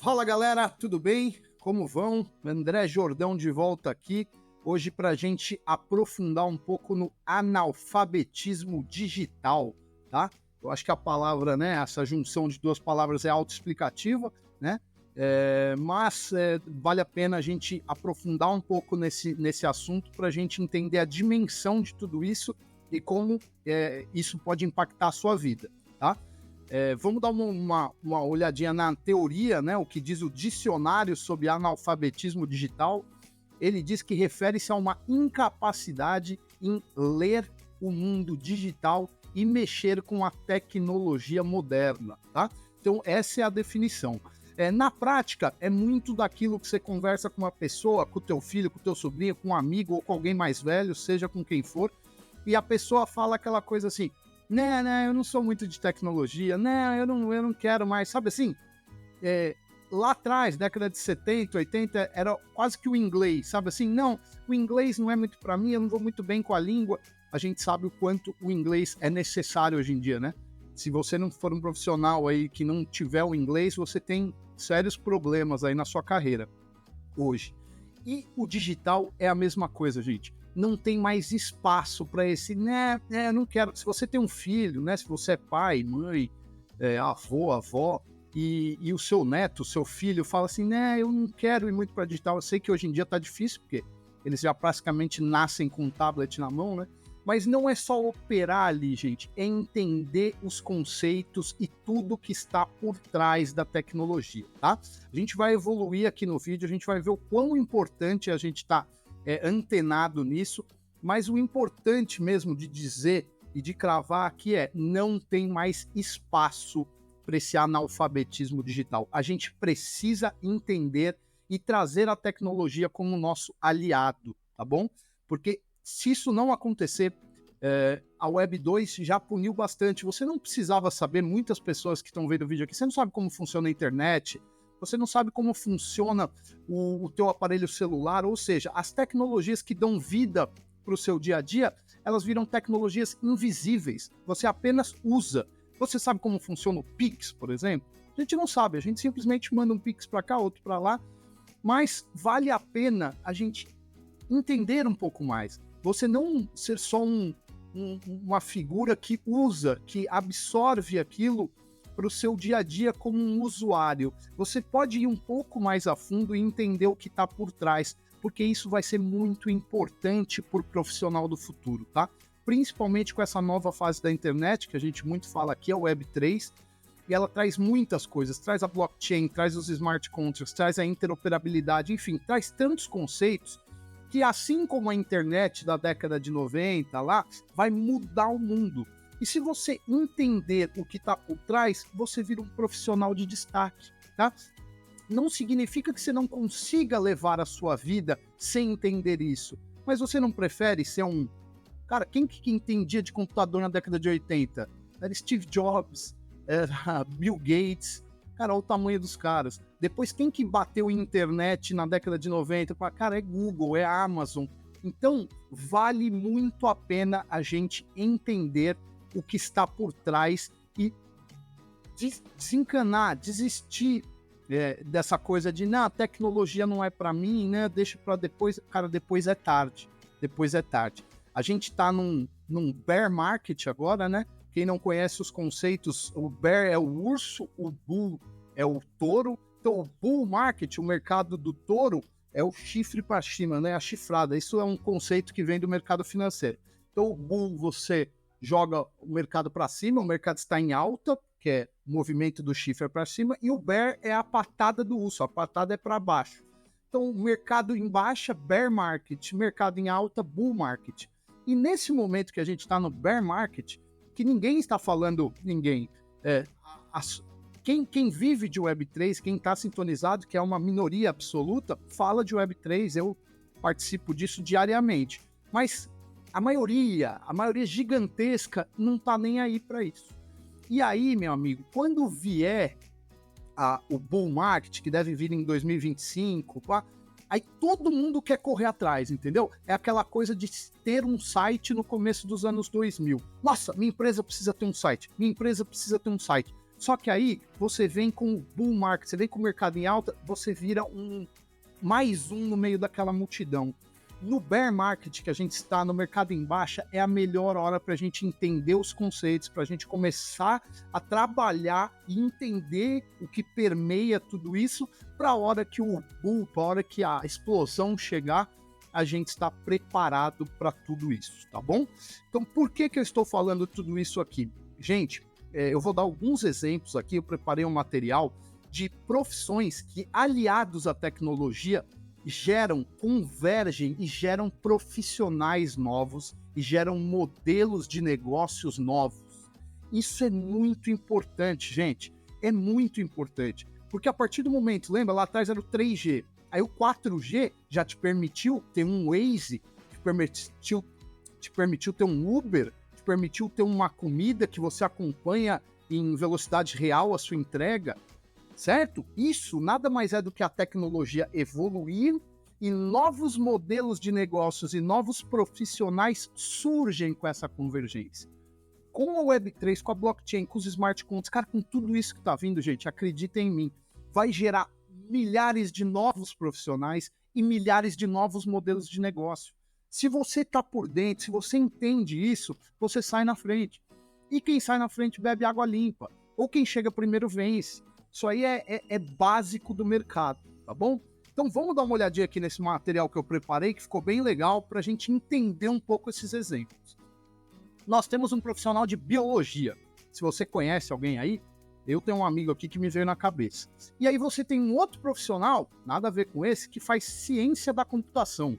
Fala galera, tudo bem? Como vão? André Jordão de volta aqui, hoje para a gente aprofundar um pouco no analfabetismo digital, tá? Eu acho que a palavra, né, essa junção de duas palavras é autoexplicativa, né? Mas vale a pena a gente aprofundar um pouco nesse assunto para a gente entender a dimensão de tudo isso e como isso pode impactar a sua vida, tá? Vamos dar uma olhadinha na teoria, né? O que diz o dicionário sobre analfabetismo digital. Ele diz que refere-se a uma incapacidade em ler o mundo digital e mexer com a tecnologia moderna, tá? Então, essa é a definição. Na prática, é muito daquilo que você conversa com uma pessoa, com o teu filho, com o teu sobrinho, com um amigo ou com alguém mais velho, seja com quem for, e a pessoa fala aquela coisa assim: não, eu não sou muito de tecnologia, eu não quero mais, sabe assim? Lá atrás, década de 70, 80, era quase que o inglês, sabe assim? Não, o inglês não é muito para mim, eu não vou muito bem com a língua. A gente sabe o quanto o inglês é necessário hoje em dia, né? Se você não for um profissional aí que não tiver o inglês, você tem sérios problemas aí na sua carreira hoje. E o digital é a mesma coisa, gente. Não tem mais espaço para esse, não quero. Se você tem um filho, né? Se você é pai, mãe, avô, avó, e o seu neto, o seu filho, fala assim, eu não quero ir muito para digital. Eu sei que hoje em dia tá difícil, porque eles já praticamente nascem com um tablet na mão, né? Mas não é só operar ali, gente, é entender os conceitos e tudo que está por trás da tecnologia, tá? A gente vai evoluir aqui no vídeo, a gente vai ver o quão importante a gente tá antenado nisso, mas o importante mesmo de dizer e de cravar aqui não tem mais espaço para esse analfabetismo digital. A gente precisa entender e trazer a tecnologia como nosso aliado, tá bom? Porque se isso não acontecer, a Web 2 já puniu bastante. Você não precisava saber, muitas pessoas que estão vendo o vídeo aqui, você não sabe como funciona a internet, você não sabe como funciona o teu aparelho celular, ou seja, as tecnologias que dão vida para o seu dia a dia, elas viram tecnologias invisíveis, você apenas usa. Você sabe como funciona o Pix, por exemplo? A gente não sabe, a gente simplesmente manda um Pix para cá, outro para lá, mas vale a pena a gente entender um pouco mais. Você não ser só uma figura que usa, que absorve aquilo para o seu dia a dia como um usuário. Você pode ir um pouco mais a fundo e entender o que está por trás, porque isso vai ser muito importante para o profissional do futuro, tá? Principalmente com essa nova fase da internet, que a gente muito fala aqui, a Web 3, e ela traz muitas coisas, traz a blockchain, traz os smart contracts, traz a interoperabilidade, enfim, traz tantos conceitos que, assim como a internet da década de 90 lá, vai mudar o mundo. E se você entender o que está por trás, você vira um profissional de destaque, tá? Não significa que você não consiga levar a sua vida sem entender isso, mas você não prefere ser um... Cara, quem que entendia de computador na década de 80? Era Steve Jobs, era Bill Gates, cara, olha o tamanho dos caras. Depois, quem que bateu em internet na década de 90? Cara, é Google, é Amazon. Então, vale muito a pena a gente entender o que está por trás e desencanar, desistir dessa coisa de, a tecnologia não é para mim, né? Deixa para depois. Cara, depois é tarde. Depois é tarde. A gente está num bear market agora, né? Quem não conhece os conceitos, o bear é o urso, o bull é o touro. Então, o bull market, o mercado do touro, é o chifre para cima, né? A chifrada. Isso é um conceito que vem do mercado financeiro. Então, o bull, você joga o mercado para cima, o mercado está em alta, que é o movimento do chifre para cima, e o bear é a patada do urso, a patada é para baixo. Então, o mercado em baixa, bear market, mercado em alta, bull market. E nesse momento que a gente está no bear market, que ninguém está falando, quem vive de Web3, quem está sintonizado, que é uma minoria absoluta, fala de Web3, eu participo disso diariamente. Mas a maioria gigantesca não está nem aí para isso. E aí, meu amigo, quando vier o bull market, que deve vir em 2025, aí todo mundo quer correr atrás, entendeu? É aquela coisa de ter um site no começo dos anos 2000. Nossa, minha empresa precisa ter um site, minha empresa precisa ter um site. Só que aí você vem com o bull market, você vem com o mercado em alta, você vira mais um no meio daquela multidão. No bear market que a gente está, no mercado em baixa, é a melhor hora para a gente entender os conceitos, para a gente começar a trabalhar e entender o que permeia tudo isso, para a hora que o bull, para a hora que a explosão chegar, a gente está preparado para tudo isso, tá bom? Então, por que eu estou falando tudo isso aqui? Gente, eu vou dar alguns exemplos aqui, eu preparei um material de profissões que, aliados à tecnologia, convergem e geram profissionais novos e geram modelos de negócios novos. Isso é muito importante, gente. É muito importante. Porque a partir do momento, lembra, lá atrás era o 3G. Aí o 4G já te permitiu ter um Waze, te permitiu ter um Uber, te permitiu ter uma comida que você acompanha em velocidade real a sua entrega. Certo? Isso nada mais é do que a tecnologia evoluir e novos modelos de negócios e novos profissionais surgem com essa convergência. Com a Web3, com a blockchain, com os smart contracts, cara, com tudo isso que está vindo, gente, acreditem em mim, vai gerar milhares de novos profissionais e milhares de novos modelos de negócio. Se você está por dentro, se você entende isso, você sai na frente. E quem sai na frente bebe água limpa. Ou quem chega primeiro vence. Isso aí é básico do mercado, tá bom? Então vamos dar uma olhadinha aqui nesse material que eu preparei, que ficou bem legal para a gente entender um pouco esses exemplos. Nós temos um profissional de biologia. Se você conhece alguém aí, eu tenho um amigo aqui que me veio na cabeça. E aí você tem um outro profissional, nada a ver com esse, que faz ciência da computação.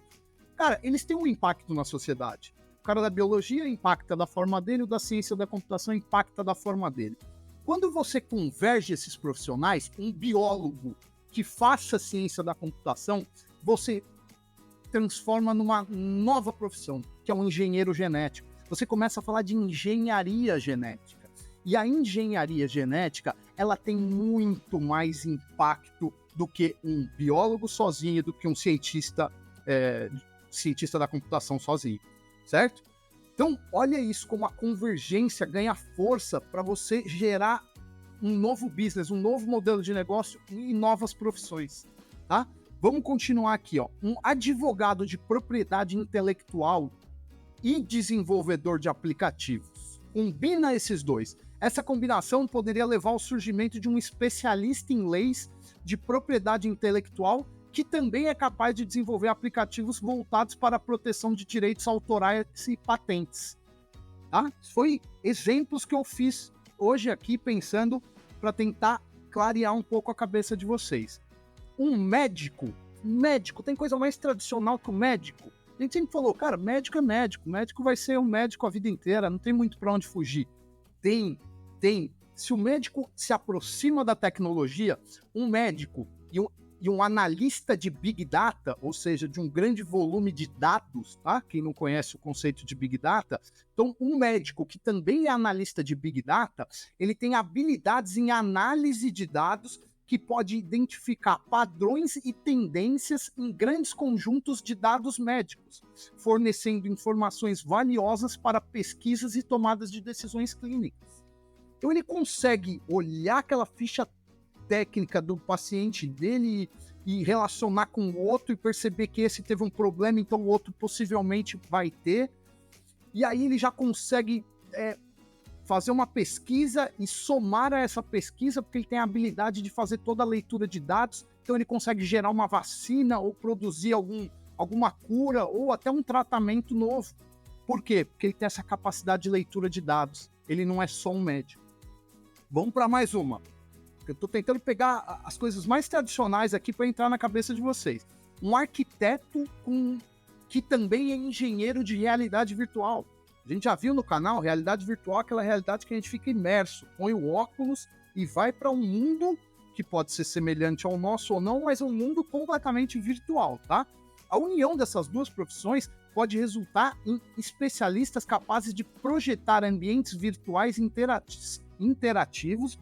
Cara, eles têm um impacto na sociedade. O cara da biologia impacta da forma dele, o da ciência da computação impacta da forma dele. Quando você converge esses profissionais, um biólogo que faça ciência da computação, você transforma numa nova profissão, que é um engenheiro genético. Você começa a falar de engenharia genética. E a engenharia genética, ela tem muito mais impacto do que um biólogo sozinho, do que um cientista da computação sozinho, certo? Então, olha isso, como a convergência ganha força para você gerar um novo business, um novo modelo de negócio e novas profissões, tá? Vamos continuar aqui, ó. Um advogado de propriedade intelectual e desenvolvedor de aplicativos. Combina esses dois. Essa combinação poderia levar ao surgimento de um especialista em leis de propriedade intelectual que também é capaz de desenvolver aplicativos voltados para a proteção de direitos autorais e patentes. Tá? Foi exemplos que eu fiz hoje aqui pensando para tentar clarear um pouco a cabeça de vocês. Um médico, tem coisa mais tradicional que o médico? A gente sempre falou, cara, médico é médico, médico vai ser um médico a vida inteira, não tem muito para onde fugir. Tem. Se o médico se aproxima da tecnologia, um médico e um analista de Big Data, ou seja, de um grande volume de dados, tá? Quem não conhece o conceito de Big Data, então um médico que também é analista de Big Data, ele tem habilidades em análise de dados que pode identificar padrões e tendências em grandes conjuntos de dados médicos, fornecendo informações valiosas para pesquisas e tomadas de decisões clínicas. Então ele consegue olhar aquela ficha técnica do paciente dele e relacionar com o outro e perceber que esse teve um problema, então o outro possivelmente vai ter. E aí ele já consegue fazer uma pesquisa e somar a essa pesquisa, porque ele tem a habilidade de fazer toda a leitura de dados, então ele consegue gerar uma vacina ou produzir alguma cura ou até um tratamento novo. Por quê? Porque ele tem essa capacidade de leitura de dados. Ele não é só um médico. Vamos para mais uma. Eu estou tentando pegar as coisas mais tradicionais aqui para entrar na cabeça de vocês. Um arquiteto que também é engenheiro de realidade virtual. A gente já viu no canal, realidade virtual é aquela realidade que a gente fica imerso, põe o óculos e vai para um mundo que pode ser semelhante ao nosso ou não, mas um mundo completamente virtual, tá? A união dessas duas profissões pode resultar em especialistas capazes de projetar ambientes virtuais interativos,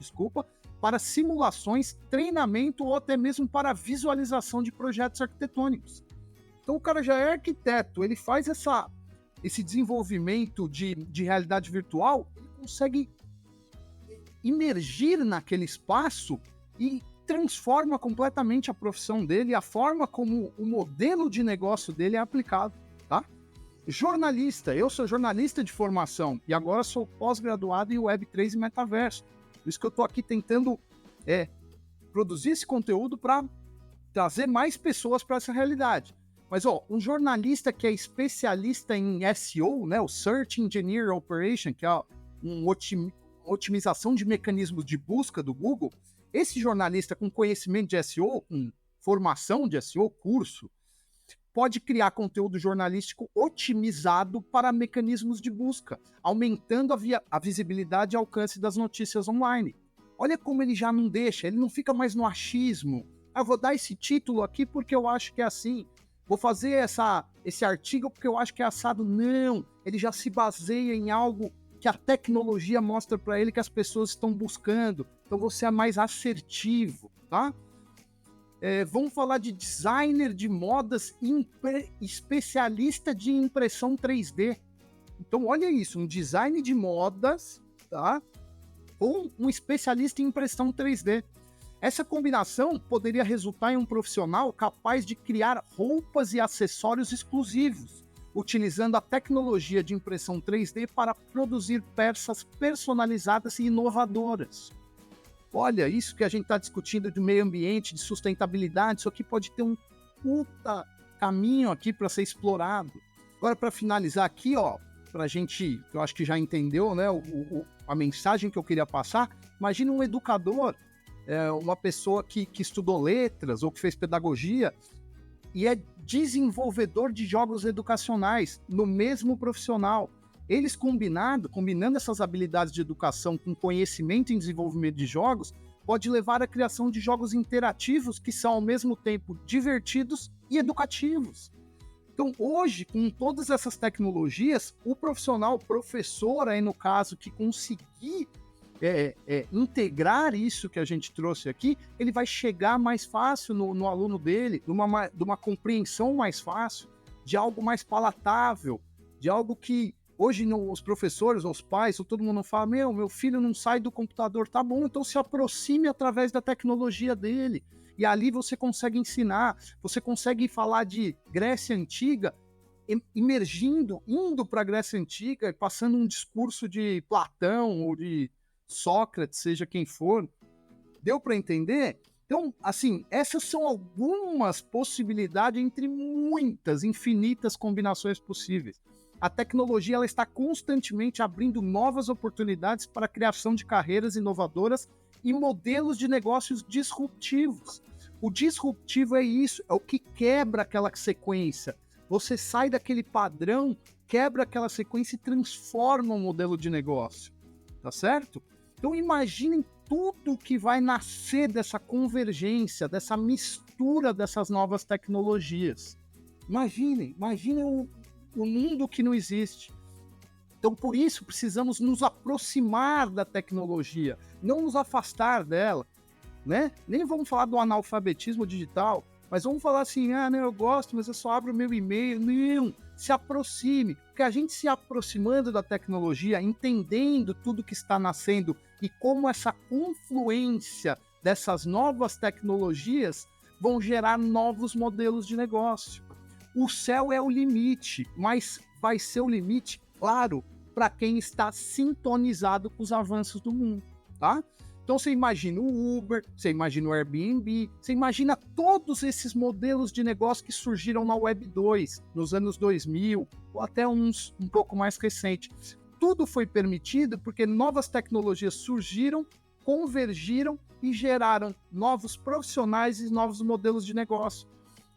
para simulações, treinamento ou até mesmo para visualização de projetos arquitetônicos. Então o cara já é arquiteto, ele faz esse desenvolvimento de realidade virtual, ele consegue imergir naquele espaço e transforma completamente a profissão dele e a forma como o modelo de negócio dele é aplicado, tá? Jornalista, eu sou jornalista de formação e agora sou pós-graduado em Web3 e Metaverso. Por isso que eu estou aqui tentando produzir esse conteúdo para trazer mais pessoas para essa realidade. Mas, um jornalista que é especialista em SEO, né, o Search Engineer Operation, que é uma otimização de mecanismos de busca do Google, esse jornalista com conhecimento de SEO, com formação de SEO, curso, pode criar conteúdo jornalístico otimizado para mecanismos de busca, aumentando a visibilidade e alcance das notícias online. Olha como ele já não deixa, ele não fica mais no achismo. Eu vou dar esse título aqui porque eu acho que é assim. Vou fazer esse artigo porque eu acho que é assado. Não, ele já se baseia em algo que a tecnologia mostra para ele que as pessoas estão buscando. Então você é mais assertivo, tá? Vamos falar de designer de modas, especialista de impressão 3D. Então olha isso, um design de modas, tá? Ou um especialista em impressão 3D. Essa combinação poderia resultar em um profissional capaz de criar roupas e acessórios exclusivos, utilizando a tecnologia de impressão 3D para produzir peças personalizadas e inovadoras. Olha, isso que a gente está discutindo de meio ambiente, de sustentabilidade, isso aqui pode ter um puta caminho aqui para ser explorado. Agora, para finalizar aqui, para a gente, eu acho que já entendeu, né, a mensagem que eu queria passar. Imagina um educador, uma pessoa que estudou letras ou que fez pedagogia e é desenvolvedor de jogos educacionais no mesmo profissional. Eles combinando essas habilidades de educação com conhecimento em desenvolvimento de jogos, pode levar à criação de jogos interativos que são ao mesmo tempo divertidos e educativos. Então, hoje, com todas essas tecnologias, o professor aí no caso, que conseguir integrar isso que a gente trouxe aqui, ele vai chegar mais fácil no aluno dele, de uma compreensão mais fácil, de algo mais palatável, de algo que hoje os professores, os pais, todo mundo fala, meu filho não sai do computador, tá bom, então se aproxime através da tecnologia dele. E ali você consegue ensinar, você consegue falar de Grécia Antiga, indo para a Grécia Antiga, passando um discurso de Platão ou de Sócrates, seja quem for. Deu para entender? Então, assim, essas são algumas possibilidades entre muitas, infinitas combinações possíveis. A tecnologia ela está constantemente abrindo novas oportunidades para a criação de carreiras inovadoras e modelos de negócios disruptivos. O disruptivo é isso, é o que quebra aquela sequência. Você sai daquele padrão, quebra aquela sequência e transforma um modelo de negócio, tá certo? Então imaginem tudo que vai nascer dessa convergência, dessa mistura dessas novas tecnologias. Imaginem o mundo que não existe. Então, por isso, precisamos nos aproximar da tecnologia, não nos afastar dela, né? Nem vamos falar do analfabetismo digital, mas vamos falar assim, eu gosto, mas eu só abro o meu e-mail. Não, se aproxime, porque a gente se aproximando da tecnologia, entendendo tudo que está nascendo e como essa confluência dessas novas tecnologias vão gerar novos modelos de negócio. O céu é o limite, mas vai ser o limite, claro, para quem está sintonizado com os avanços do mundo, tá? Então você imagina o Uber, você imagina o Airbnb, você imagina todos esses modelos de negócio que surgiram na Web 2, nos anos 2000, ou até uns um pouco mais recentes. Tudo foi permitido porque novas tecnologias surgiram, convergiram e geraram novos profissionais e novos modelos de negócio.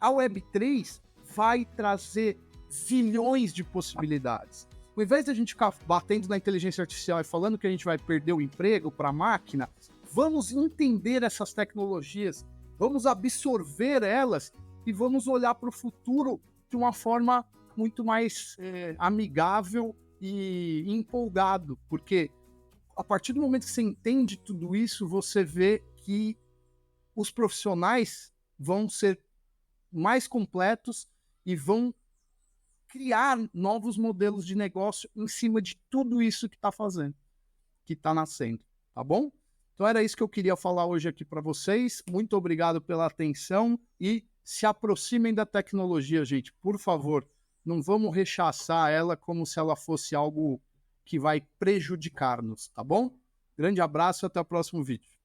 A Web 3 vai trazer zilhões de possibilidades. Ao invés de a gente ficar batendo na inteligência artificial e falando que a gente vai perder o emprego para a máquina, vamos entender essas tecnologias, vamos absorver elas e vamos olhar para o futuro de uma forma muito mais amigável e empolgado, porque a partir do momento que você entende tudo isso, você vê que os profissionais vão ser mais completos e vão criar novos modelos de negócio em cima de tudo isso que está fazendo, que está nascendo, tá bom? Então era isso que eu queria falar hoje aqui para vocês. Muito obrigado pela atenção e se aproximem da tecnologia, gente, por favor. Não vamos rechaçar ela como se ela fosse algo que vai prejudicar-nos, tá bom? Grande abraço e até o próximo vídeo.